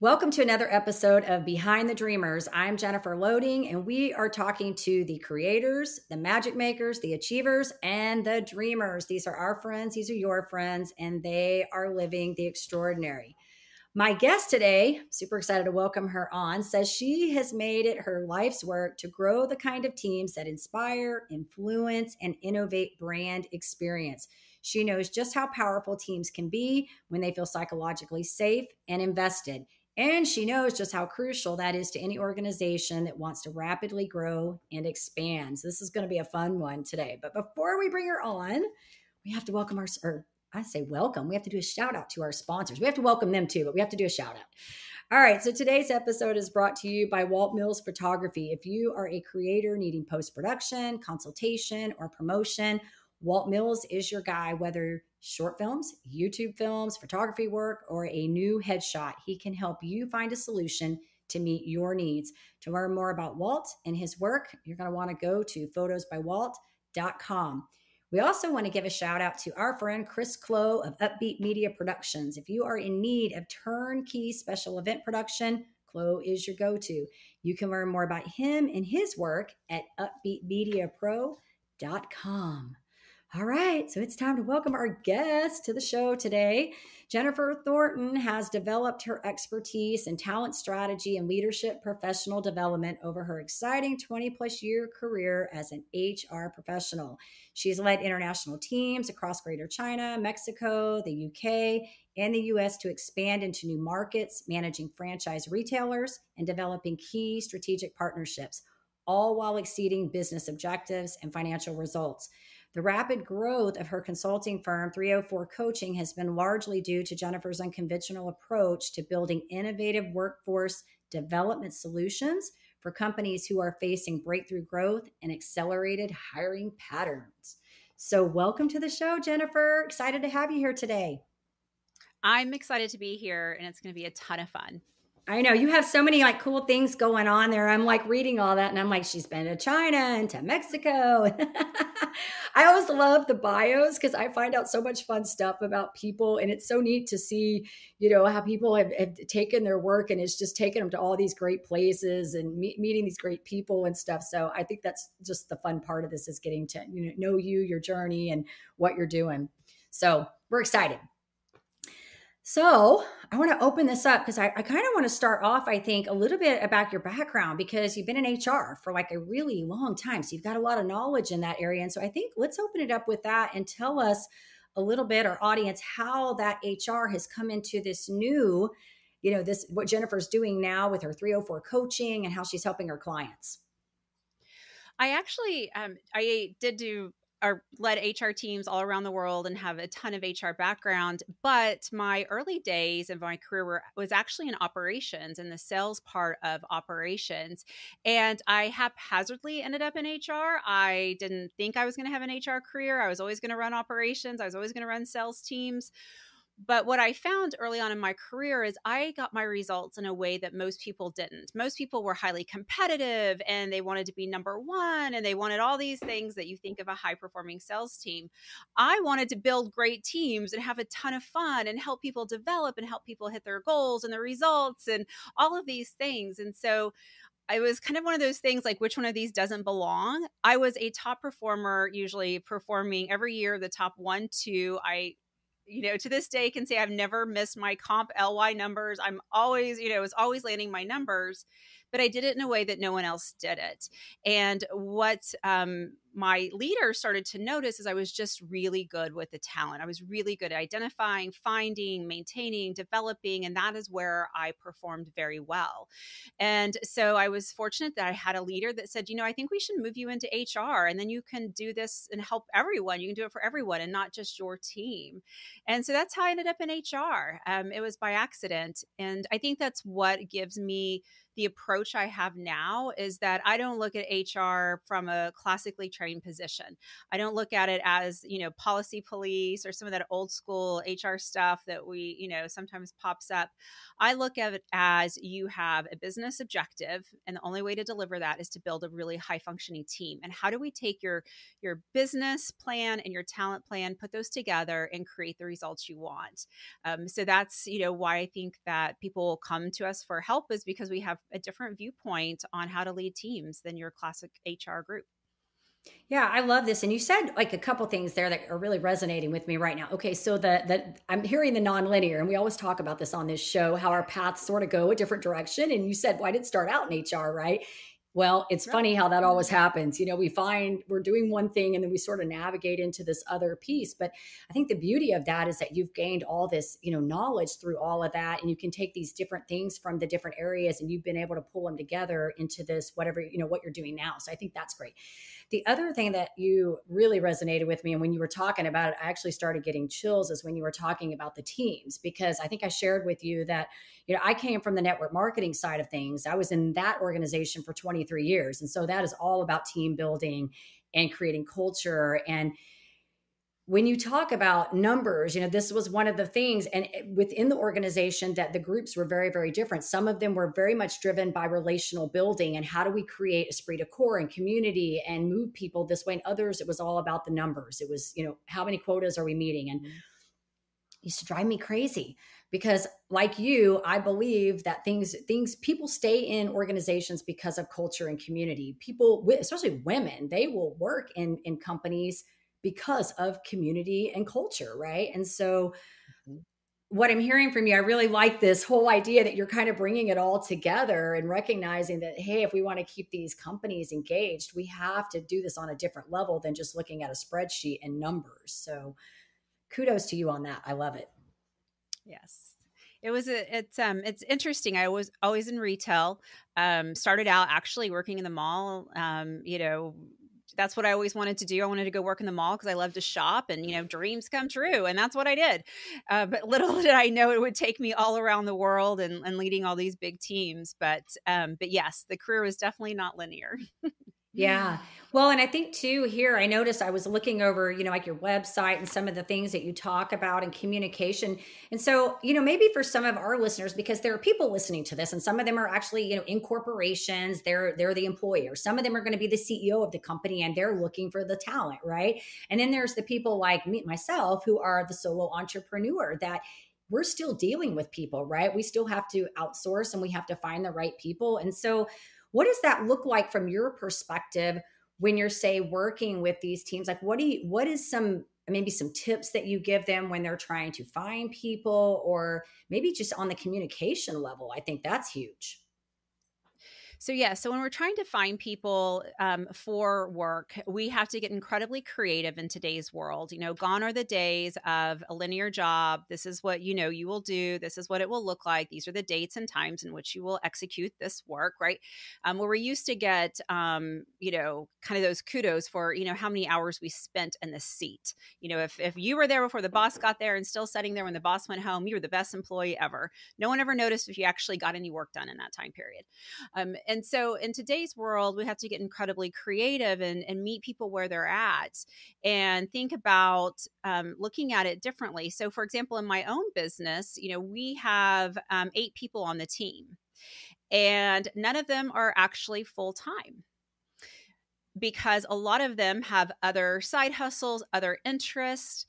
Welcome to another episode of Behind the Dreamers. I'm Jennifer Loading, and we are talking to the creators, the magic makers, the achievers, and the dreamers. These are our friends, these are your friends, and they are living the extraordinary. My guest today, super excited to welcome her on, says she has made it her life's work to grow the kind of teams that inspire, influence, and innovate brand experience. She knows just how powerful teams can be when they feel psychologically safe and invested. And she knows just how crucial that is to any organization that wants to rapidly grow and expand. So this is going to be a fun one today. But before we bring her on, we have to welcome I say welcome. We have to do a shout out to our sponsors. We have to welcome them too, but we have to do a shout out. All right. So today's episode is brought to you by Walt Mills Photography. If you are a creator needing post-production, consultation, or promotion, Walt Mills is your guy, whether short films, YouTube films, photography work, or a new headshot. He can help you find a solution to meet your needs. To learn more about Walt and his work, you're going to want to go to photosbywalt.com. We also want to give a shout out to our friend Chris Clow of Upbeat Media Productions. If you are in need of turnkey special event production, Clow is your go-to. You can learn more about him and his work at upbeatmediapro.com. All right, so it's time to welcome our guest to the show today. Jennifer Thornton has developed her expertise in talent strategy and leadership professional development over her exciting 20-plus year career as an HR professional. She's led international teams across Greater China, Mexico, the UK, and the US to expand into new markets, managing franchise retailers, and developing key strategic partnerships, all while exceeding business objectives and financial results. The rapid growth of her consulting firm, 304 Coaching, has been largely due to Jennifer's unconventional approach to building innovative workforce development solutions for companies who are facing breakthrough growth and accelerated hiring patterns. So welcome to the show, Jennifer. Excited to have you here today. I'm excited to be here, and it's going to be a ton of fun. I know you have so many cool things going on there. I'm reading all that and I'm she's been to China and to Mexico. I always love the bios because I find out so much fun stuff about people. And it's so neat to see, how people have taken their work and it's just taken them to all these great places and meeting these great people and stuff. So I think that's just the fun part of this is getting to know you, your journey and what you're doing. So we're excited. So I want to open this up because I kind of want to start off, I think, a little bit about your background because you've been in HR for a really long time. So you've got a lot of knowledge in that area. And so I think let's open it up with that and tell us a little bit, our audience, how that HR has come into this new, what Jennifer's doing now with her 304 coaching and how she's helping her clients. I actually, I did do or led HR teams all around the world and have a ton of HR background. But my early days of my career was actually in operations, in the sales part of operations. And I haphazardly ended up in HR. I didn't think I was going to have an HR career. I was always going to run operations. I was always going to run sales teams. But what I found early on in my career is I got my results in a way that most people didn't. Most people were highly competitive and they wanted to be number one and they wanted all these things that you think of a high performing sales team. I wanted to build great teams and have a ton of fun and help people develop and help people hit their goals and their results and all of these things. And so I was kind of one of those things like which one of these doesn't belong. I was a top performer, usually performing every year, the top 1, 2. To this day can say I've never missed my comp LY numbers. I'm always, was always landing my numbers, but I did it in a way that no one else did it. And what my leader started to notice is I was just really good with the talent. I was really good at identifying, finding, maintaining, developing, and that is where I performed very well. And so I was fortunate that I had a leader that said, I think we should move you into HR and then you can do this and help everyone. You can do it for everyone and not just your team. And so that's how I ended up in HR. It was by accident. And I think that's what gives me the approach I have now is that I don't look at HR from a classically trained position. I don't look at it as, policy police or some of that old school HR stuff that we, sometimes pops up. I look at it as you have a business objective, and the only way to deliver that is to build a really high functioning team. And how do we take your business plan and your talent plan, put those together and create the results you want? So that's, why I think that people will come to us for help, is because we have a different viewpoint on how to lead teams than your classic HR group. Yeah, I love this. And you said like a couple things there that are really resonating with me right now. Okay, so the I'm hearing the nonlinear, and we always talk about this on this show, how our paths sort of go a different direction. And you said, well, I didn't start out in HR, right? Well, it's Yep. funny how that always happens. We find we're doing one thing and then we sort of navigate into this other piece. But I think the beauty of that is that you've gained all this, knowledge through all of that. And you can take these different things from the different areas and you've been able to pull them together into this, whatever, what you're doing now. So I think that's great. The other thing that you really resonated with me, and when you were talking about it, I actually started getting chills, is when you were talking about the teams, because I think I shared with you that, I came from the network marketing side of things. I was in that organization for 23 years. And so that is all about team building and creating culture. And when you talk about numbers, this was one of the things, and within the organization, that the groups were very, very different. Some of them were very much driven by relational building and how do we create esprit de corps and community and move people this way. And others, it was all about the numbers. It was, how many quotas are we meeting? And it used to drive me crazy because, like you, I believe that people stay in organizations because of culture and community. People, especially women, they will work in companies because of community and culture, right? And so what I'm hearing from you, I really like this whole idea that you're kind of bringing it all together and recognizing that, hey, if we want to keep these companies engaged, we have to do this on a different level than just looking at a spreadsheet and numbers. So kudos to you on that. I love it. Yes. It's interesting. I was always in retail. Started out actually working in the mall. That's what I always wanted to do. I wanted to go work in the mall because I love to shop, and dreams come true, and that's what I did. But little did I know it would take me all around the world and leading all these big teams. But yes, the career was definitely not linear. Yeah. Well, and I think too here, I noticed I was looking over, like your website and some of the things that you talk about in communication. And so, maybe for some of our listeners, because there are people listening to this and some of them are actually, in corporations, they're the employer. Some of them are going to be the CEO of the company and they're looking for the talent, right? And then there's the people like me, myself, who are the solo entrepreneur, that we're still dealing with people, right? We still have to outsource and we have to find the right people. And so what does that look like from your perspective when you're, say, working with these teams? Like, what is maybe some tips that you give them when they're trying to find people, or maybe just on the communication level? I think that's huge. So when we're trying to find people for work, we have to get incredibly creative in today's world. Gone are the days of a linear job. This is what you will do. This is what it will look like. These are the dates and times in which you will execute this work, right? Where we used to get, kind of those kudos for, how many hours we spent in the seat. If you were there before the boss got there and still sitting there when the boss went home, you were the best employee ever. No one ever noticed if you actually got any work done in that time period. And so in today's world, we have to get incredibly creative and meet people where they're at and think about looking at it differently. So for example, in my own business, we have 8 people on the team, and none of them are actually full-time, because a lot of them have other side hustles, other interests.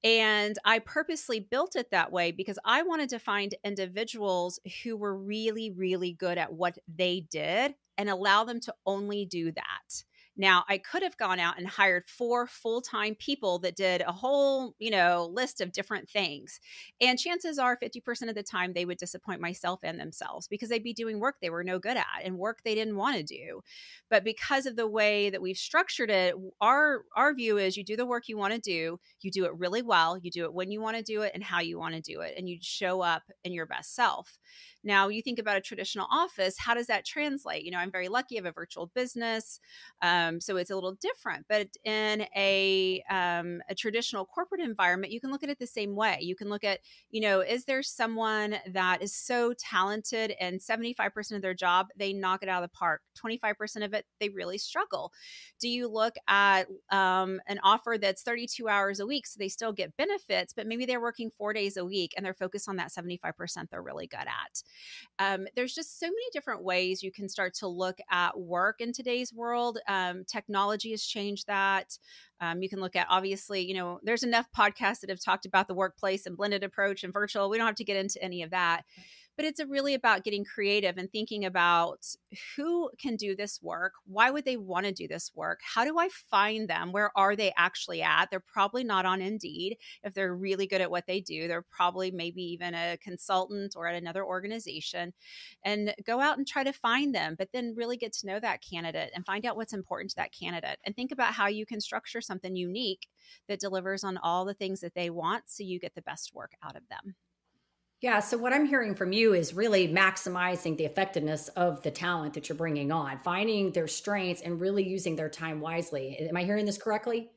And I purposely built it that way because I wanted to find individuals who were really, really good at what they did and allow them to only do that. Now, I could have gone out and hired 4 full-time people that did a whole, list of different things. And chances are 50% of the time they would disappoint myself and themselves because they'd be doing work they were no good at and work they didn't want to do. But because of the way that we've structured it, our view is you do the work you want to do, you do it really well, you do it when you want to do it and how you want to do it, and you show up in your best self. Now, you think about a traditional office, how does that translate? I'm very lucky. I have a virtual business. So it's a little different. But in a traditional corporate environment, you can look at it the same way. You can look at, is there someone that is so talented and 75% of their job, they knock it out of the park? 25% of it, they really struggle. Do you look at an offer that's 32 hours a week, so they still get benefits, but maybe they're working 4 days a week and they're focused on that 75% they're really good at? There's just so many different ways you can start to look at work in today's world. Technology has changed that. You can look at, obviously, there's enough podcasts that have talked about the workplace and blended approach and virtual. We don't have to get into any of that. But it's really about getting creative and thinking about who can do this work. Why would they want to do this work? How do I find them? Where are they actually at? They're probably not on Indeed. If they're really good at what they do, they're probably maybe even a consultant or at another organization. And go out and try to find them, but then really get to know that candidate and find out what's important to that candidate, and think about how you can structure something unique that delivers on all the things that they want so you get the best work out of them. Yeah. So what I'm hearing from you is really maximizing the effectiveness of the talent that you're bringing on, finding their strengths and really using their time wisely. Am I hearing this correctly?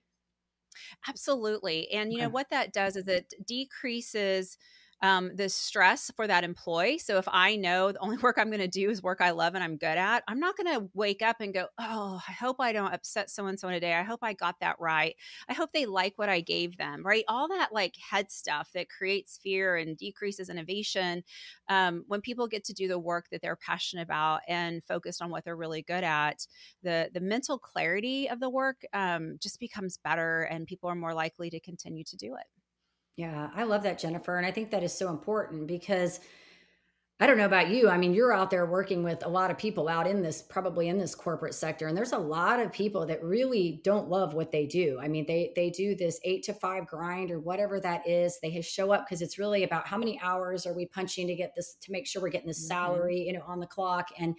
Absolutely. And Okay. what that does is it decreases the stress for that employee. So if I know the only work I'm going to do is work I love and I'm good at, I'm not going to wake up and go, oh, I hope I don't upset so and so today. I hope I got that right. I hope they like what I gave them, right? All that like head stuff that creates fear and decreases innovation. When people get to do the work that they're passionate about and focused on what they're really good at, the mental clarity of the work just becomes better, and people are more likely to continue to do it. Yeah, I love that, Jennifer. And I think that is so important because I don't know about you. I mean, you're out there working with a lot of people out in this, probably in this corporate sector, and there's a lot of people that really don't love what they do. I mean, they do this 8 to 5 grind or whatever that is. They show up because it's really about how many hours are we punching to get this, to make sure we're getting this Mhm. salary, on the clock. And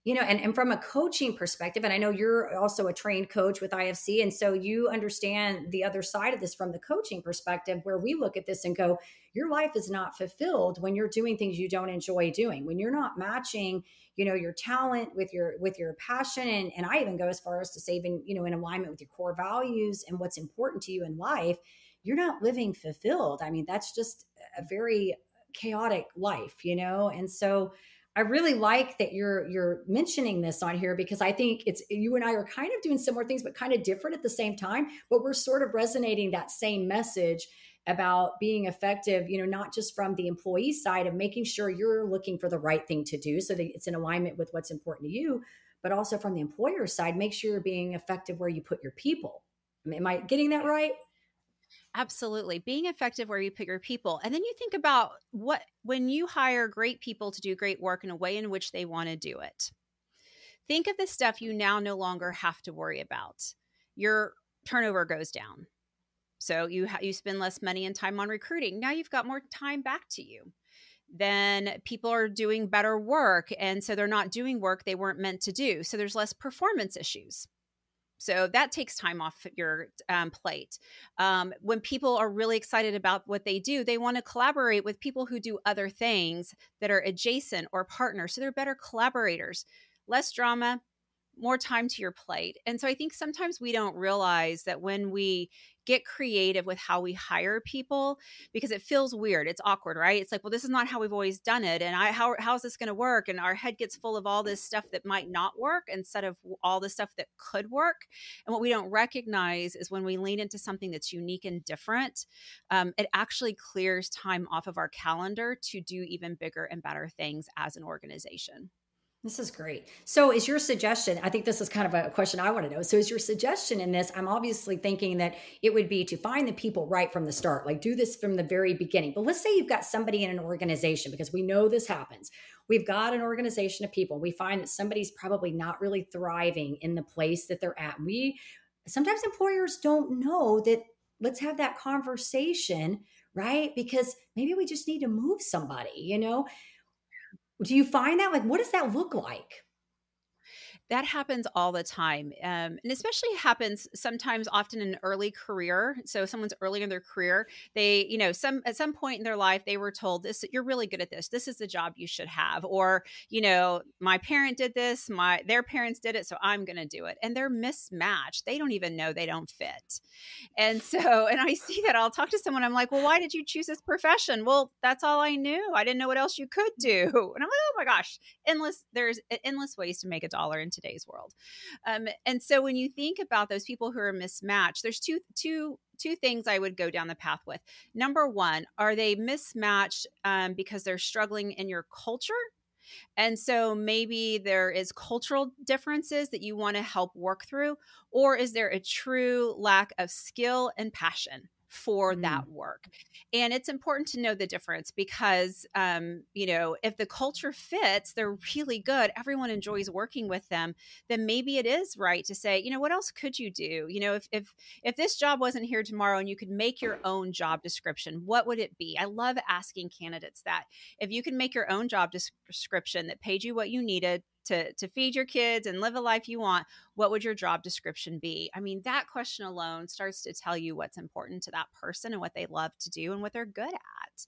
and from a coaching perspective, and I know you're also a trained coach with IFC, and so you understand the other side of this from the coaching perspective, where we look at this and go, your life is not fulfilled when you're doing things you don't enjoy doing, when you're not matching, your talent with your passion. And I even go as far as to say, even, in alignment with your core values and what's important to you in life, you're not living fulfilled. I mean, that's just a very chaotic life, and so I really like that you're mentioning this on here, because I think it's, you and I are kind of doing similar things but kind of different at the same time, but we're sort of resonating that same message about being effective, not just from the employee side of making sure you're looking for the right thing to do so that it's in alignment with what's important to you, but also from the employer side, make sure you're being effective where you put your people. Am I getting that right? Absolutely. Being effective where you put your people. And then you think about when you hire great people to do great work in a way in which they want to do it. Think of the stuff you now no longer have to worry about. Your turnover goes down. So you spend less money and time on recruiting. Now you've got more time back to you. Then people are doing better work, and so they're not doing work they weren't meant to do. So there's less performance issues. So that takes time off your plate. When people are really excited about what they do, they want to collaborate with people who do other things that are adjacent or partners. So they're better collaborators. Less drama, more time to your plate. And so I think sometimes we don't realize that when we get creative with how we hire people, because it feels weird, it's awkward, right? It's like, well, this is not how we've always done it, and how is this going to work? And our head gets full of all this stuff that might not work instead of all the stuff that could work. And what we don't recognize is when we lean into something that's unique and different, it actually clears time off of our calendar to do even bigger and better things as an organization. This is great. So, is your suggestion? I think this is kind of a question I want to know. So, is your suggestion in this? I'm obviously thinking that it would be to find the people right from the start, like do this from the very beginning. But let's say you've got somebody in an organization, because we know this happens. We've got an organization of people. We find that somebody's probably not really thriving in the place that they're at. We sometimes employers don't know that. Let's have that conversation, right? Because maybe we just need to move somebody. Do you find that? Like, what does that look like? That happens all the time, and especially happens sometimes often in an early career. So someone's early in their career, they, some at some point in their life, they were told this, you're really good at this. This is the job you should have. Or, my parent did this, their parents did it, so I'm going to do it. And they're mismatched. They don't even know they don't fit. And so, and I see that I'll talk to someone. I'm like, well, why did you choose this profession? Well, that's all I knew. I didn't know what else you could do. And I'm like, oh my gosh, there's endless ways to make a dollar in today's world. And so when you think about those people who are mismatched, there's two things I would go down the path with. Number one, are they mismatched because they're struggling in your culture? And so maybe there is cultural differences that you want to help work through, or is there a true lack of skill and passion for Mm. that work? And it's important to know the difference because, if the culture fits, they're really good, everyone enjoys working with them, then maybe it is right to say, what else could you do? If this job wasn't here tomorrow and you could make your own job description, what would it be? I love asking candidates that. If you can make your own job description that paid you what you needed to feed your kids and live a life you want, what would your job description be? I mean, that question alone starts to tell you what's important to that person and what they love to do and what they're good at.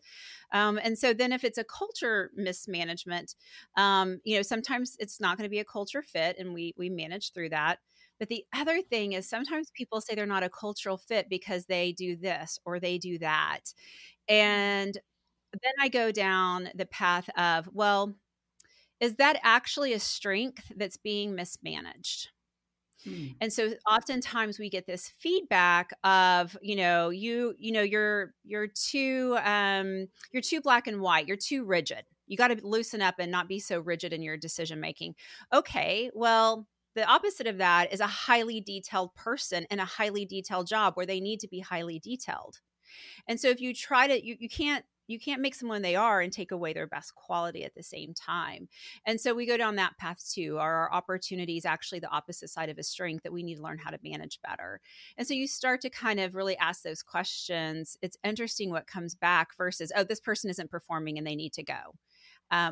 And so then if it's a culture mismanagement, sometimes it's not going to be a culture fit, and we manage through that. But the other thing is sometimes people say they're not a cultural fit because they do this or they do that. And then I go down the path of, well, is that actually a strength that's being mismanaged? Mm. And so oftentimes we get this feedback of, you're too black and white, you're too rigid. You got to loosen up and not be so rigid in your decision making. Okay, well, the opposite of that is a highly detailed person in a highly detailed job where they need to be highly detailed. And so if you try to, you can't make someone they are and take away their best quality at the same time. And so we go down that path too. Are our opportunities actually the opposite side of a strength that we need to learn how to manage better? And so you start to kind of really ask those questions. It's interesting what comes back versus, oh, this person isn't performing and they need to go,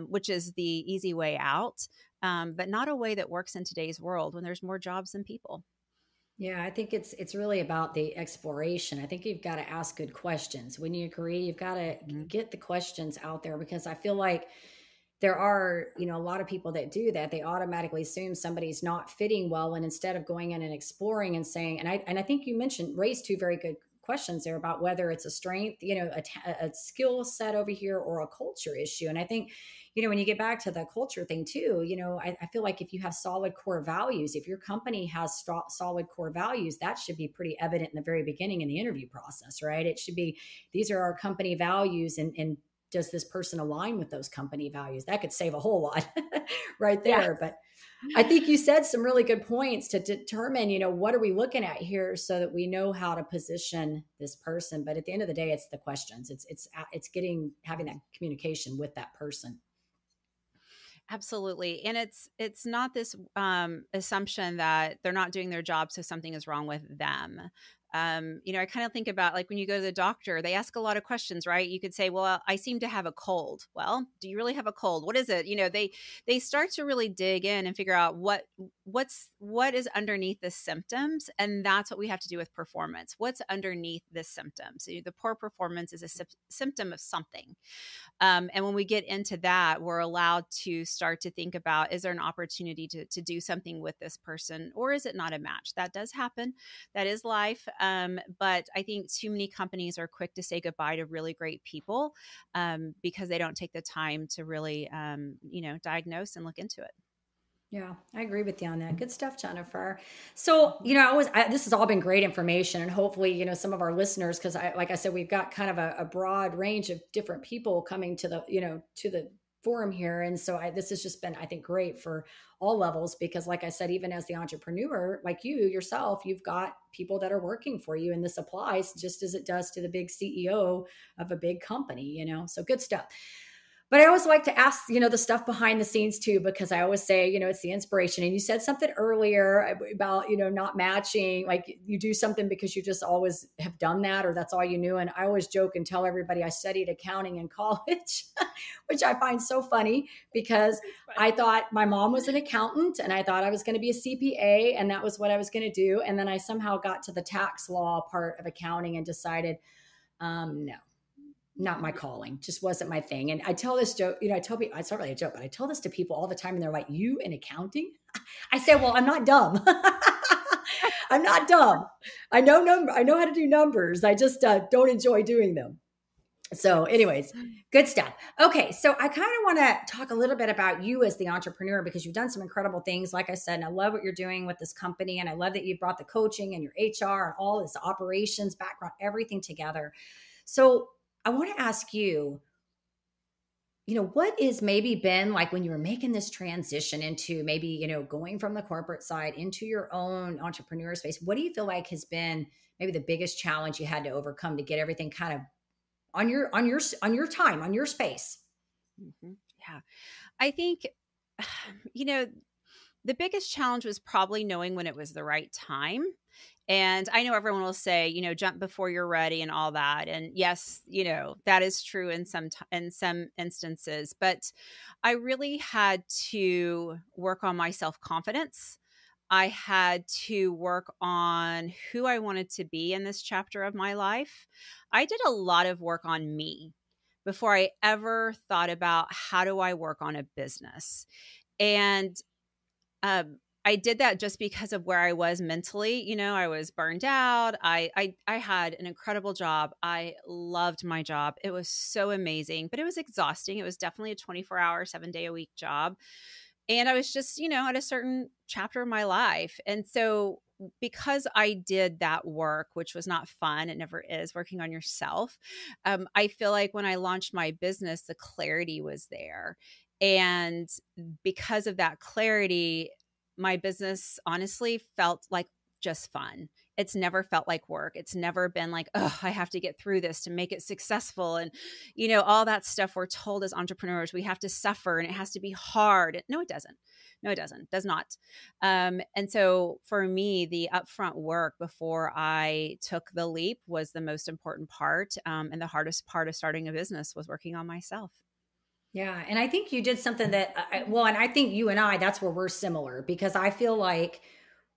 which is the easy way out, but not a way that works in today's world when there's more jobs than people. Yeah, I think it's really about the exploration. I think you've got to ask good questions. When you agree, you've got to Mhm. get the questions out there, because I feel like there are, a lot of people that do that. They automatically assume somebody's not fitting well, and instead of going in and exploring and saying, and I think you mentioned raised two very good questions there about whether it's a strength, a skill set over here, or a culture issue. And I think, when you get back to the culture thing too, I feel like if you have solid core values, if your company has solid core values, that should be pretty evident in the very beginning in the interview process, right? It should be, these are our company values, and does this person align with those company values? That could save a whole lot right Yeah. there. But I think you said some really good points to determine, what are we looking at here so that we know how to position this person. But at the end of the day, it's the questions. It's having that communication with that person. Absolutely. And it's not this assumption that they're not doing their job, so something is wrong with them. I kind of think about like when you go to the doctor, they ask a lot of questions, right? You could say, well, I seem to have a cold. Well, do you really have a cold? What is it? They start to really dig in and figure out what is underneath the symptoms. And that's what we have to do with performance. What's underneath the symptoms? So the poor performance is a symptom of something. And when we get into that, we're allowed to start to think about, is there an opportunity to do something with this person, or is it not a match? That does happen. That is life. But I think too many companies are quick to say goodbye to really great people because they don't take the time to really, diagnose and look into it. Yeah, I agree with you on that. Good stuff, Jennifer. So, this has all been great information, and hopefully, some of our listeners, because like I said, we've got kind of a broad range of different people coming to the forum here. And so this has just been, I think, great for all levels, because like I said, even as the entrepreneur, like you yourself, you've got people that are working for you. And this applies just as it does to the big CEO of a big company, so good stuff. But I always like to ask, the stuff behind the scenes too, because I always say, it's the inspiration. And you said something earlier about, not matching, like you do something because you just always have done that, or that's all you knew. And I always joke and tell everybody I studied accounting in college, which I find so funny because I thought my mom was an accountant and I thought I was going to be a CPA and that was what I was going to do. And then I somehow got to the tax law part of accounting and decided, no, not my calling, just wasn't my thing. And I tell this joke, I tell people, it's not really a joke, but I tell this to people all the time and they're like, you in accounting? I say, well, I'm not dumb. I'm not dumb. I know how to do numbers. I just don't enjoy doing them. So anyways, good stuff. Okay. So I kind of want to talk a little bit about you as the entrepreneur because you've done some incredible things. Like I said, and I love what you're doing with this company. And I love that you brought the coaching and your HR and all this operations background, everything together. So I want to ask you, what is maybe been like when you were making this transition into maybe, going from the corporate side into your own entrepreneur space? What do you feel like has been maybe the biggest challenge you had to overcome to get everything kind of on your time, on your space? Yeah. I think, you know, the biggest challenge was probably knowing when it was the right time. And I know everyone will say, jump before you're ready and all that. And yes, that is true in some instances, but I really had to work on my self-confidence. I had to work on who I wanted to be in this chapter of my life. I did a lot of work on me before I ever thought about how do I work on a business. And I did that just because of where I was mentally. I was burned out. I had an incredible job. I loved my job. It was so amazing, but it was exhausting. It was definitely a 24-hour, 7-day-a-week job. And I was just, at a certain chapter of my life. And so because I did that work, which was not fun, it never is, working on yourself, I feel like when I launched my business, the clarity was there. And because of that clarity, my business honestly felt like just fun. It's never felt like work. It's never been like, oh, I have to get through this to make it successful. And, all that stuff we're told as entrepreneurs, we have to suffer and it has to be hard. No, it doesn't. No, it doesn't. Does not. And so for me, the upfront work before I took the leap was the most important part. And the hardest part of starting a business was working on myself. Yeah. And I think you did something that, and I think you and I, that's where we're similar because I feel like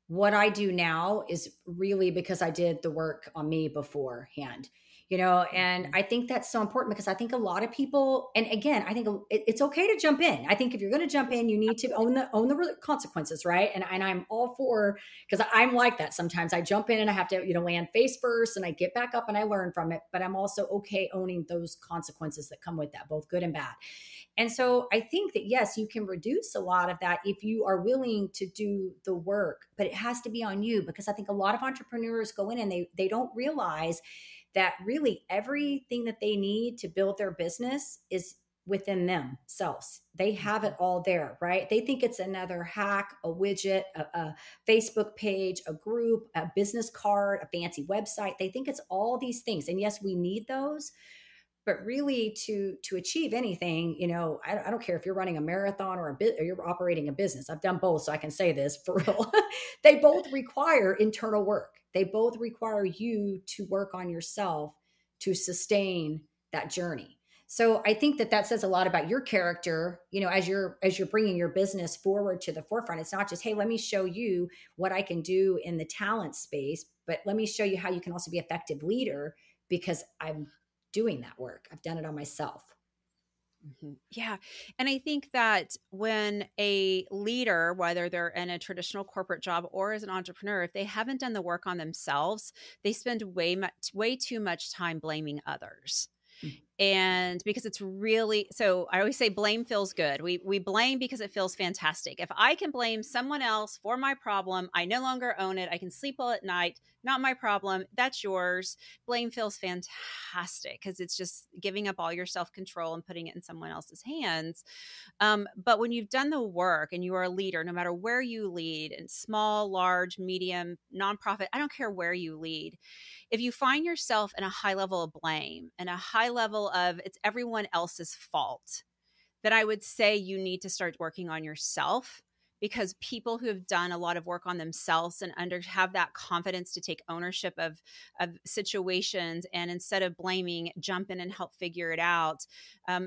what I do now is really because I did the work on me beforehand, and I think that's so important because I think a lot of people, and again, I think it's okay to jump in. I think if you're going to jump in, you need to own the consequences, right? And I'm all for, because I'm like that sometimes. I jump in and I have to, land face first and I get back up and I learn from it, but I'm also okay owning those consequences that come with that, both good and bad. And so I think that, yes, you can reduce a lot of that if you are willing to do the work, but it has to be on you because I think a lot of entrepreneurs go in and they don't realize that really everything that they need to build their business is within themselves. They have it all there, right? They think it's another hack, a widget, a Facebook page, a group, a business card, a fancy website. They think it's all these things. And yes, we need those, but really to achieve anything, I don't care if you're running a marathon or or you're operating a business. I've done both, so I can say this for real. They both require internal work. They both require you to work on yourself to sustain that journey. So I think that says a lot about your character, as you're bringing your business forward to the forefront. It's not just, hey, let me show you what I can do in the talent space, but let me show you how you can also be an effective leader because I'm doing that work. I've done it on myself. Yeah. And I think that when a leader, whether they're in a traditional corporate job or as an entrepreneur, if they haven't done the work on themselves, they spend way too much time blaming others. And because it's really, so I always say blame feels good. We blame because it feels fantastic. If I can blame someone else for my problem, I no longer own it. I can sleep well at night. Not my problem. That's yours. Blame feels fantastic because it's just giving up all your self-control and putting it in someone else's hands. But when you've done the work and you are a leader, no matter where you lead, in small, large, medium, nonprofit, I don't care where you lead, if you find yourself in a high level of blame and a high level of it's everyone else's fault, then I would say you need to start working on yourself, because people who have done a lot of work on themselves and have that confidence to take ownership of situations, and instead of blaming, jump in and help figure it out.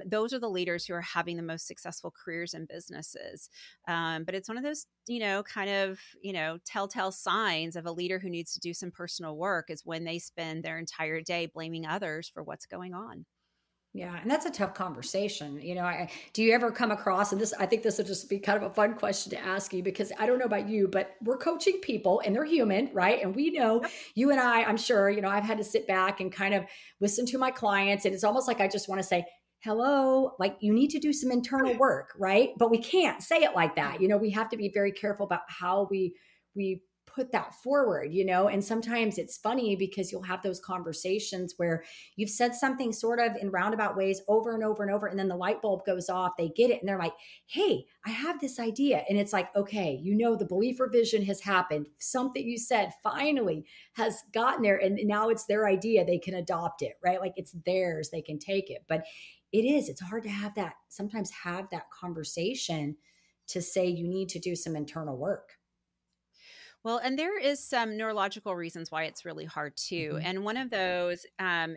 Those are the leaders who are having the most successful careers and businesses. But it's one of those, kind of, telltale signs of a leader who needs to do some personal work, is when they spend their entire day blaming others for what's going on. Yeah, and that's a tough conversation. Do you ever come across, and this, I think this will just be kind of a fun question to ask you, because I don't know about you, but we're coaching people and they're human, right? And we know, Yep. you and I'm sure, I've had to sit back and kind of listen to my clients. And it's almost like I just want to say, hello, like you need to do some internal work, right? But we can't say it like that. We have to be very careful about how we put that forward, and sometimes it's funny because you'll have those conversations where you've said something sort of in roundabout ways over and over and over, and then the light bulb goes off, they get it, and they're like, hey, I have this idea. And it's like, okay, the belief revision has happened, something you said finally has gotten there, and now it's their idea, they can adopt it, right? Like it's theirs, they can take it. But it's hard to sometimes have that conversation to say you need to do some internal work. Well, and there is some neurological reasons why it's really hard too. Mhm. And one of those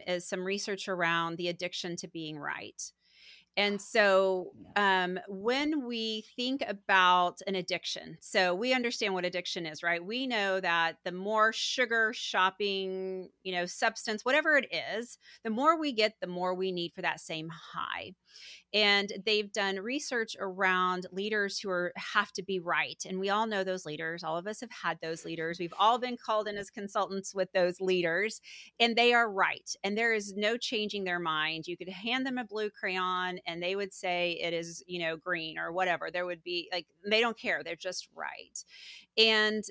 is some research around the addiction to being right. And so, Yeah. when we think about an addiction, so we understand what addiction is, right? We know that the more sugar, shopping, substance, whatever it is, the more we get, the more we need for that same high. And they've done research around leaders who have to be right. And we all know those leaders. All of us have had those leaders. We've all been called in as consultants with those leaders, and they are right. And there is no changing their mind. You could hand them a blue crayon and they would say it is, green or whatever. There would be like, they don't care. They're just right. And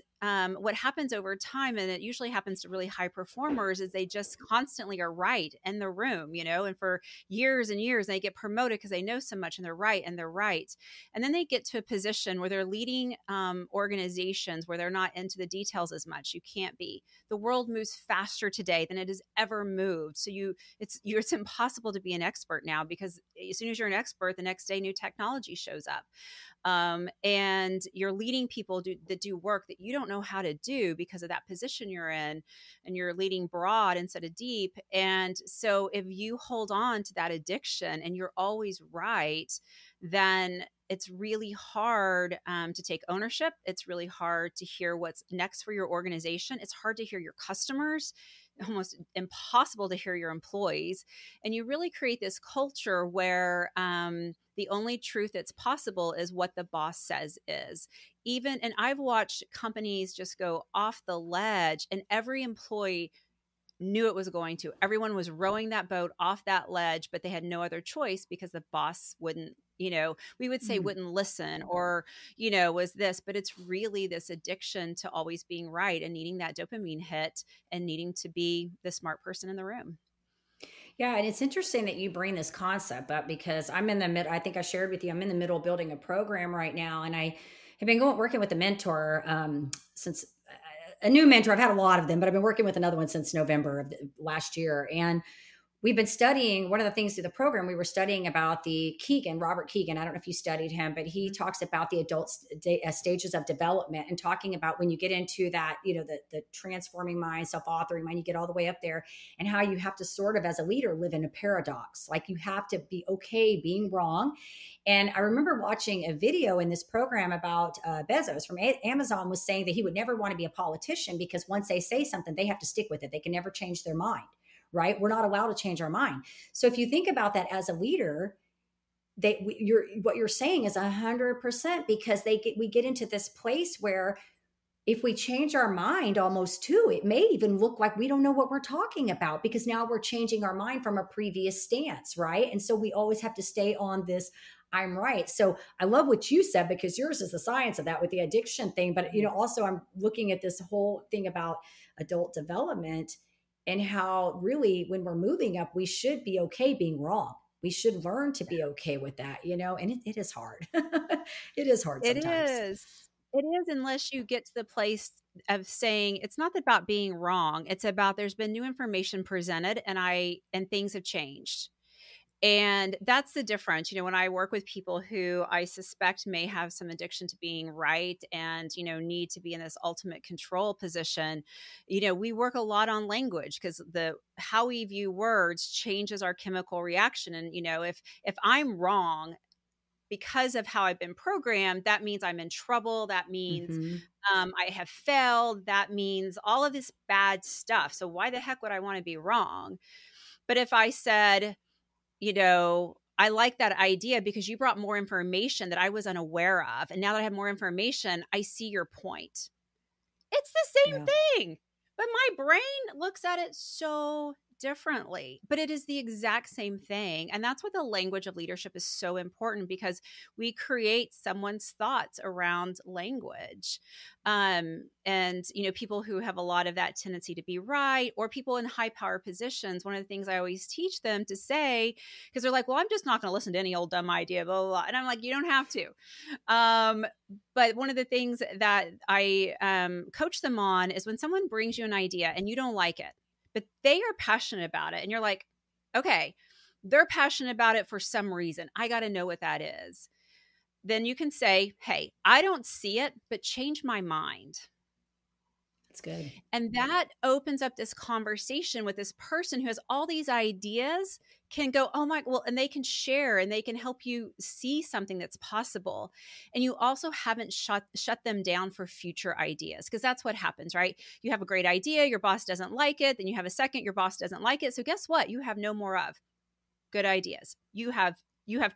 what happens over time, and it usually happens to really high performers, is they just constantly are right in the room, and for years and years, they get promoted because they know so much and they're right and they're right. And then they get to a position where they're leading organizations where they're not into the details as much. You can't be. The world moves faster today than it has ever moved. So it's impossible to be an expert now, because as soon as you're an expert, the next day new technology shows up. And you're leading people that do work that you don't know how to do because of that position you're in, and you're leading broad instead of deep. And so if you hold on to that addiction and you're always right, then it's really hard to take ownership. It's really hard to hear what's next for your organization. It's hard to hear your customers, almost impossible to hear your employees. And you really create this culture where the only truth that's possible is what the boss says is. And I've watched companies just go off the ledge, and every employee knew it was going to. Everyone was rowing that boat off that ledge, but they had no other choice because the boss wouldn't, we would say Mm. wouldn't listen, or, was this, but it's really this addiction to always being right and needing that dopamine hit and needing to be the smart person in the room. Yeah, and it's interesting that you bring this concept up, because I'm in the mid. I think I shared with you, I'm in the middle of building a program right now, and I have been working with a mentor since a new mentor. I've had a lot of them, but I've been working with another one since November of last year, and we've been studying one of the things through the program. We were studying about Robert Keegan. I don't know if you studied him, but he talks about the adult stages of development, and talking about when you get into that, the transforming mind, self-authoring mind, you get all the way up there, and how you have to sort of, as a leader, live in a paradox. Like you have to be okay being wrong. And I remember watching a video in this program about Bezos from Amazon was saying that he would never want to be a politician, because once they say something, they have to stick with it. They can never change their mind. Right? We're not allowed to change our mind. So if you think about that as a leader, what you're saying is 100%, because we get into this place where if we change our mind almost too, it may even look like we don't know what we're talking about, because now we're changing our mind from a previous stance, right? And so we always have to stay on this I'm right. So I love what you said, because yours is the science of that with the addiction thing. But, also I'm looking at this whole thing about adult development, and how really when we're moving up, we should be okay being wrong. We should learn to be okay with that, and it is hard. It is hard It sometimes. is. It is, unless you get to the place of saying it's not about being wrong. It's about there's been new information presented, and things have changed. And that's the difference. When I work with people who I suspect may have some addiction to being right and, need to be in this ultimate control position, we work a lot on language because the how we view words changes our chemical reaction. And, if I'm wrong because of how I've been programmed, that means I'm in trouble. That means Hmm. I have failed. That means all of this bad stuff. So why the heck would I want to be wrong? But if I said, I like that idea because you brought more information that I was unaware of. And now that I have more information, I see your point. It's the Yeah. same thing, but my brain looks at it so differently, but it is the exact same thing. And that's why the language of leadership is so important because we create someone's thoughts around language. And, people who have a lot of that tendency to be right or people in high power positions, one of the things I always teach them to say, because they're like, well, I'm just not going to listen to any old dumb idea, blah, blah, blah. And I'm like, you don't have to. But one of the things that I coach them on is when someone brings you an idea and you don't like it, but they are passionate about it. And you're like, okay, they're passionate about it for some reason. I got to know what that is. Then you can say, hey, I don't see it, but change my mind. That's good. And that opens up this conversation with this person who has all these ideas, can go, oh my, well, and they can share and they can help you see something that's possible. And you also haven't shut them down for future ideas because that's what happens, right? You have a great idea, your boss doesn't like it, then you have a second, your boss doesn't like it. So guess what? You have no more of good ideas. You have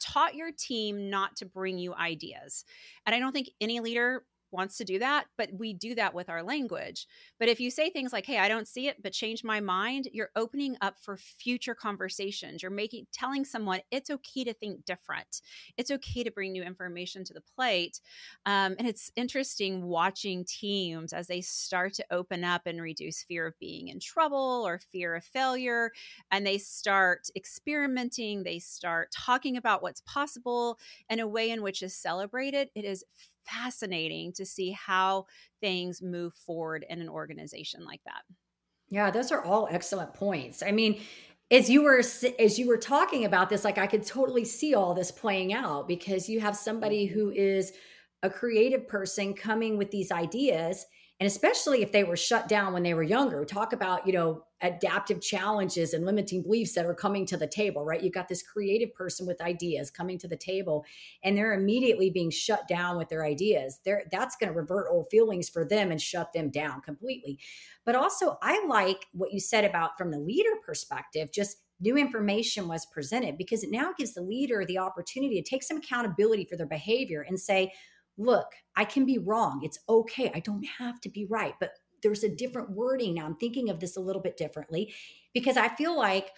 taught your team not to bring you ideas. And I don't think any leader wants to do that, but we do that with our language. But if you say things like, hey, I don't see it, but change my mind, you're opening up for future conversations. You're telling someone it's okay to think different. It's okay to bring new information to the plate. And it's interesting watching teams as they start to open up and reduce fear of being in trouble or fear of failure. And they start experimenting, they start talking about what's possible in a way in which is celebrated. It is fascinating to see how things move forward in an organization like that. Yeah, those are all excellent points. I mean, as you were talking about this, like I could totally see all this playing out because you have somebody who is a creative person coming with these ideas, and especially if they were shut down when they were younger. Talk about, adaptive challenges and limiting beliefs that are coming to the table, right? You've got this creative person with ideas coming to the table and they're immediately being shut down with their ideas. That's going to revert old feelings for them and shut them down completely. But also, I like what you said about from the leader perspective, just new information was presented because it now gives the leader the opportunity to take some accountability for their behavior and say, look, I can be wrong. It's okay. I don't have to be right. But there's a different wording now. I'm thinking of this a little bit differently because I feel like,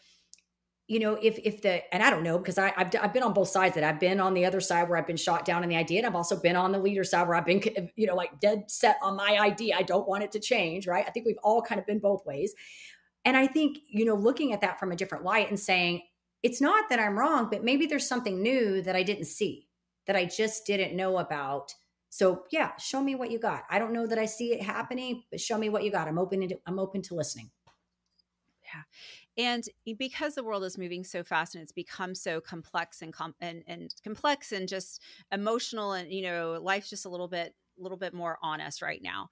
if and I don't know, because I've been on both sides. That I've been on the other side where I've been shot down in the idea, and I've also been on the leader side where I've been, like dead set on my idea. I don't want it to change, right? I think we've all kind of been both ways. And I think, looking at that from a different light and saying, it's not that I'm wrong, but maybe there's something new that I didn't see, that I just didn't know about. So yeah, show me what you got. I don't know that I see it happening, but show me what you got. I'm open to listening. Yeah. And because the world is moving so fast and it's become so complex and complex and just emotional and life's just a little bit more honest right now.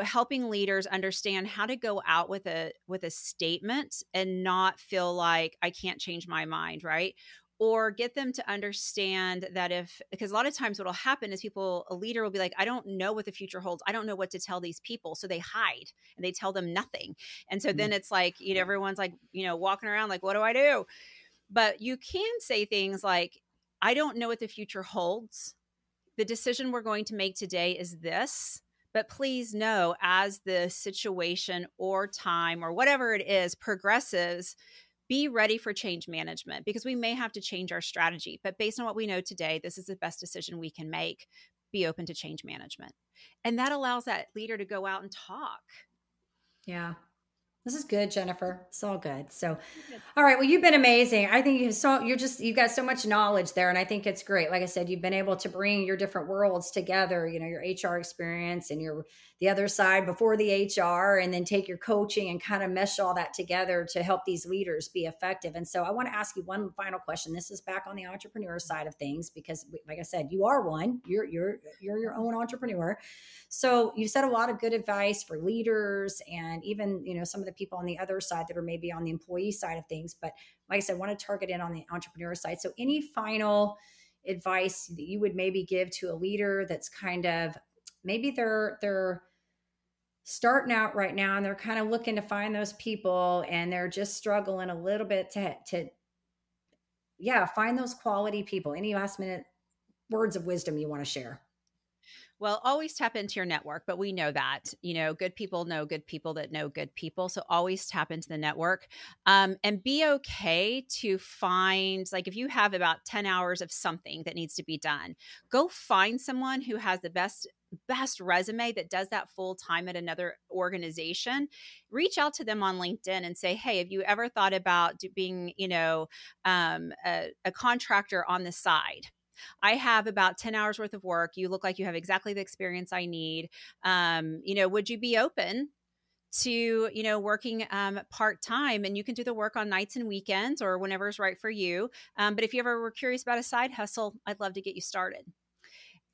Helping leaders understand how to go out with a statement and not feel like I can't change my mind, right? Or get them to understand that because a lot of times what will happen is a leader will be like, I don't know what the future holds. I don't know what to tell these people. So they hide and they tell them nothing. And so then it's like, everyone's like, walking around like, what do I do? But you can say things like, I don't know what the future holds. The decision we're going to make today is this. But please know, as the situation or time or whatever it is progresses, be ready for change management because we may have to change our strategy. But based on what we know today, this is the best decision we can make. Be open to change management. And that allows that leader to go out and talk. Yeah. This is good, Jennifer. It's all good. So, Good. all right. Well, you've been amazing. I think you've got so much knowledge there, and I think it's great. Like I said, you've been able to bring your different worlds together. You know, your HR experience and your the other side before the HR, and then take your coaching and kind of mesh all that together to help these leaders be effective. And so, I want to ask you one final question. This is back on the entrepreneur side of things because, like I said, you are one. You're your own entrepreneur. So you said a lot of good advice for leaders and even, some of the people on the other side that are maybe on the employee side of things. But like I said, I want to target in on the entrepreneur side. So any final advice that you would maybe give to a leader that's kind of maybe they're starting out right now and they're kind of looking to find those people and they're just struggling a little bit to yeah, find those quality people. Any last minute words of wisdom you want to share? Well, always tap into your network, but we know that, good people know good people that know good people. So always tap into the network, and be okay to find, like, if you have about 10 hours of something that needs to be done, go find someone who has the best resume that does that full time at another organization. Reach out to them on LinkedIn and say, hey, have you ever thought about being, a contractor on the side? I have about 10 hours worth of work. You look like you have exactly the experience I need. Would you be open to, working part time? And you can do the work on nights and weekends or whenever is right for you. But if you ever were curious about a side hustle, I'd love to get you started.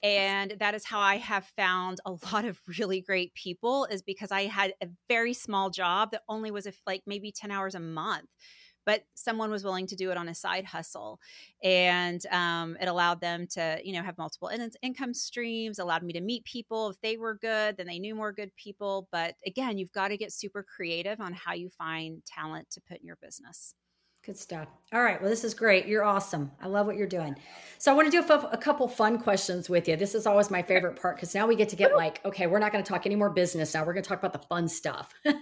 And that is how I have found a lot of really great people, is because I had a very small job that only was like maybe 10 hours a month, but someone was willing to do it on a side hustle. And it allowed them to, have multiple income streams, allowed me to meet people. If they were good, then they knew more good people. But again, you've got to get super creative on how you find talent to put in your business. Good stuff. All right. Well, this is great. You're awesome. I love what you're doing. So I want to do a couple fun questions with you. This is always my Okay. favorite part because now we get to get like, okay, we're not going to talk any more business now. We're going to talk about the fun stuff. Yeah,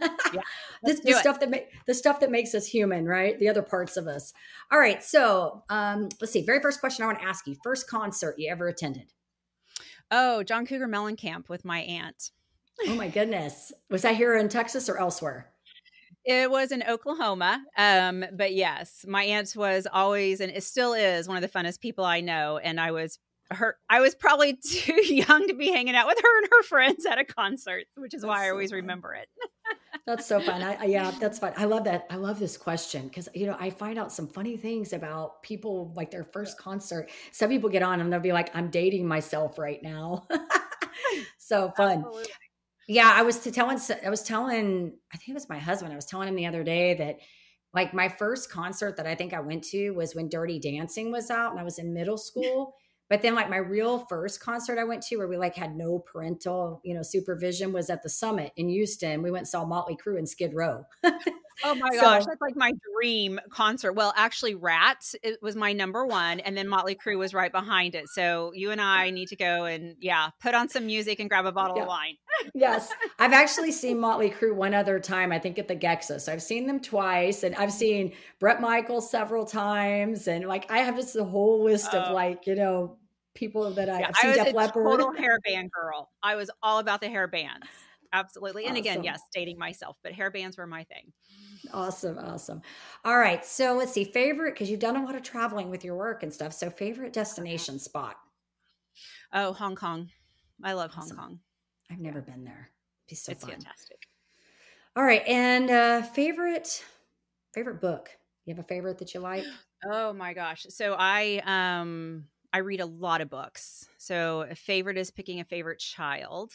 let's this the do it. stuff the stuff that makes us human, right? The other parts of us. All right. So let's see. Very first question I want to ask you: first concert you ever attended? Oh, John Cougar Mellencamp with my aunt. Oh my goodness. Was that here in Texas or elsewhere? It was in Oklahoma. But yes, my aunt was always, and it still is, one of the funnest people I know. And I was probably too young to be hanging out with her and her friends at a concert, which is why That's I so always fun. remember it. That's so fun. Yeah, that's fun. I love that. I love this question because I find out some funny things about people like their first concert. Some people get on and they'll be like, "I'm dating myself right now." So fun. Absolutely. Yeah, I was telling, I think it was my husband. I was telling him the other day that like my first concert that I think I went to was when Dirty Dancing was out and I was in middle school. But then like my real first concert I went to where we like had no parental, supervision was at the Summit in Houston. We went and saw Motley Crue and Skid Row. Oh my gosh, So that's like my dream concert. Well, actually, Rats, it was my number one, and then Motley Crue was right behind it. So you and I need to go and, yeah, put on some music and grab a bottle of yeah. wine. Yes. I've actually seen Motley Crue one other time, I think at the Gexa. So I've seen them twice and I've seen Brett Michaels several times. And like, I have just a whole list of Oh, like, people that yeah, I've I seen was Def a Leppard. total hairband girl. I was all about the hair bands. Absolutely. And again, Awesome. yes, dating myself, but hair bands were my thing. Awesome. Awesome. All right. So let's see. Favorite, because you've done a lot of traveling with your work and stuff. So favorite destination spot. Oh, Hong Kong. I love Hong Awesome. Kong. I've Yeah, never been there. Be so it's fun. fantastic. All right. And favorite book. You have a favorite that you like? Oh my gosh. So I read a lot of books. So a favorite is picking a favorite child.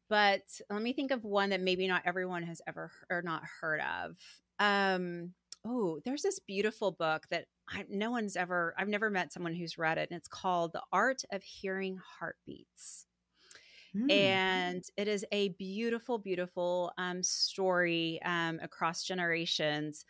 But let me think of one that maybe not everyone has ever or not heard of. There's this beautiful book that I've never met someone who's read it, and it's called The Art of Hearing Heartbeats. Hmm. And it is a beautiful, beautiful story across generations.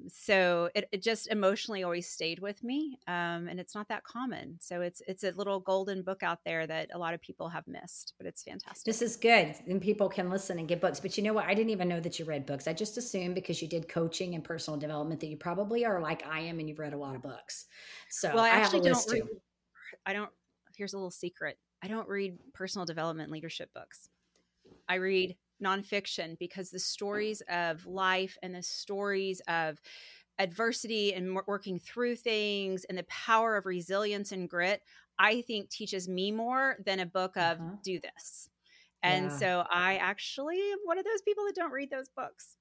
So it just emotionally always stayed with me, and it's not that common. So it's a little golden book out there that a lot of people have missed, but it's This fantastic. is good. And people can listen and get books. But you know what? I didn't even know that you read books. I just assumed because you did coaching and personal development that you probably are like I am and you've read a lot of books. Well, So I I have a actually don't list read. too. I don't. Here's a little secret. I don't read personal development leadership books. I read nonfiction, because the stories of life and the stories of adversity and working through things and the power of resilience and grit, I think teaches me more than a book of Uh-huh. do this. And Yeah. so I actually am one of those people that don't read those books.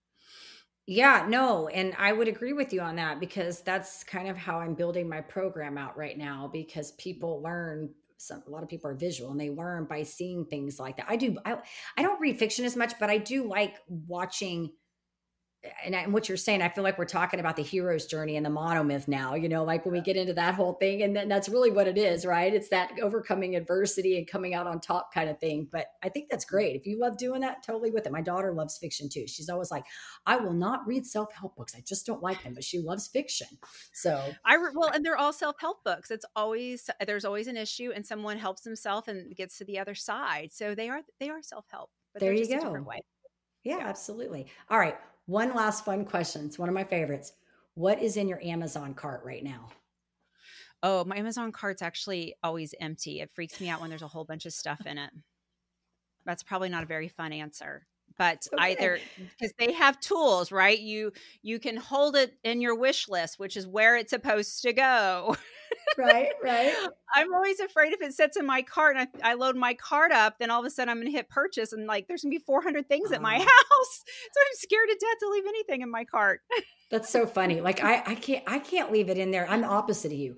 Yeah, no, and I would agree with you on that because that's kind of how I'm building my program out right now because people learn a lot of people are visual and they learn by seeing things like that. I don't read fiction as much, but I do like watching and what you're saying, I feel like we're talking about the hero's journey and the monomyth now, like when we get into that whole thing. And then that's really what it is, right? It's that overcoming adversity and coming out on top kind of thing. But I think that's great. If you love doing that, totally with it. My daughter loves fiction too. She's always like, I will not read self-help books. I just don't like them, but she loves fiction. So, Well, and they're all self-help books. There's always an issue and someone helps himself and gets to the other side. So they are self-help, but there they're you just a different go. way. Yeah, Yeah. absolutely. All right. One last fun question. It's one of my favorites. What is in your Amazon cart right now? Oh, my Amazon cart's actually always empty. It freaks me out when there's a whole bunch of stuff in it. That's probably not a very fun answer. But Okay. either because they have tools, right? You can hold it in your wish list, which is where it's supposed to go. Right, right. I'm always afraid if it sits in my cart and I load my cart up, then all of a sudden I'm going to hit purchase and like there's going to be 400 things at my house. So I'm scared to death to leave anything in my cart. That's so funny. Like I can't leave it in there. I'm the opposite of you.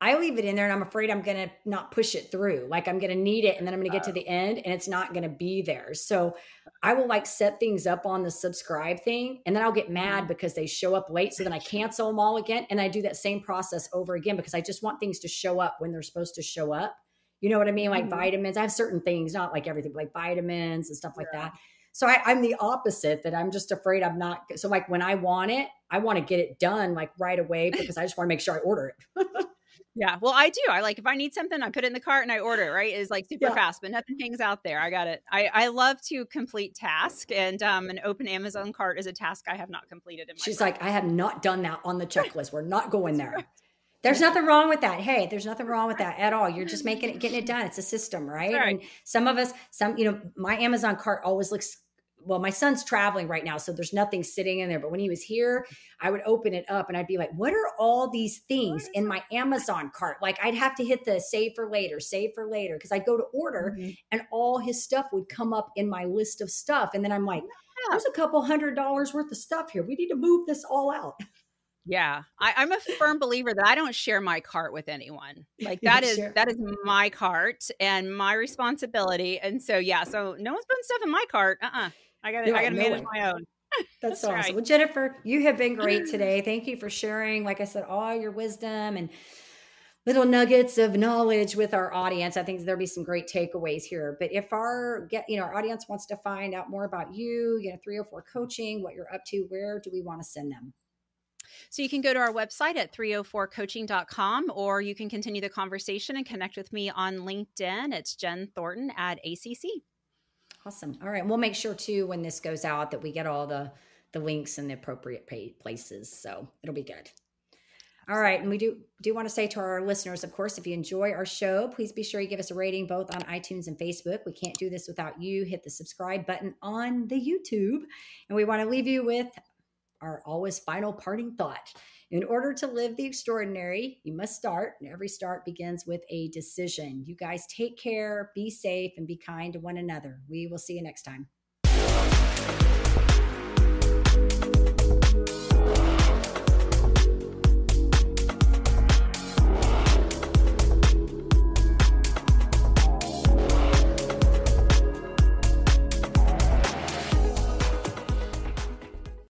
I leave it in there and I'm afraid I'm gonna not push it through. Like I'm gonna need it and then I'm gonna get to the end and it's not gonna be there. So I will like set things up on the subscribe thing and then I'll get mad Mhm. because they show up late. So then I cancel them all again. And I do that same process over again because I just want things to show up when they're supposed to show up. You know what I mean? Like Mhm. vitamins. I have certain things, not like everything, but like vitamins and stuff like Yeah. that. So I'm the opposite that I'm just afraid I'm not. So like when I want it, I want to get it done like right away because I just want to make sure I order it. Yeah. Well, I do. I like if I need something, I put it in the cart and I order it, right? It's like super Yeah. fast, but nothing hangs out there. I got it. I love to complete tasks and an open Amazon cart is a task I have not completed in my She's brain. like, I have not done that on the checklist. We're not going That's there. right. There's nothing wrong with that. Hey, there's nothing wrong with that at all. You're just getting it done. It's a system, That's right? right. And some of us, my Amazon cart always looks, well, my son's traveling right now, so there's nothing sitting in there. But when he was here, I would open it up and I'd be like, what are all these What things is in my Amazon cart? Like I'd have to hit the save for later, because I'd go to order Mhm. and all his stuff would come up in my list of stuff. And then I'm like, Yeah. there's a couple $100 worth of stuff here. We need to move this all out. Yeah. I'm a firm believer that I don't share my cart with anyone. Like You don't share. that is my cart and my responsibility. And so yeah, so no one's putting stuff in my cart. You're I like, gotta no manage way. my own. That's That's so awesome. right. Well, Jennifer, you have been great today. Thank you for sharing, like I said, all your wisdom and little nuggets of knowledge with our audience. I think there'll be some great takeaways here. But if our audience wants to find out more about you, 304 coaching, what you're up to, where do we want to send them? So you can go to our website at 304coaching.com or you can continue the conversation and connect with me on LinkedIn. It's Jen Thornton at ACC. Awesome. All right. We'll make sure too, when this goes out, that we get all the links in the appropriate places. So it'll be good. All right. And we do want to say to our listeners, of course, if you enjoy our show, please be sure you give us a rating both on iTunes and Facebook. We can't do this without you. Hit the subscribe button on the YouTube. And we want to leave you with our always final parting thought. In order to live the extraordinary, you must start, and every start begins with a decision. You guys take care, be safe, and be kind to one another. We will see you next time.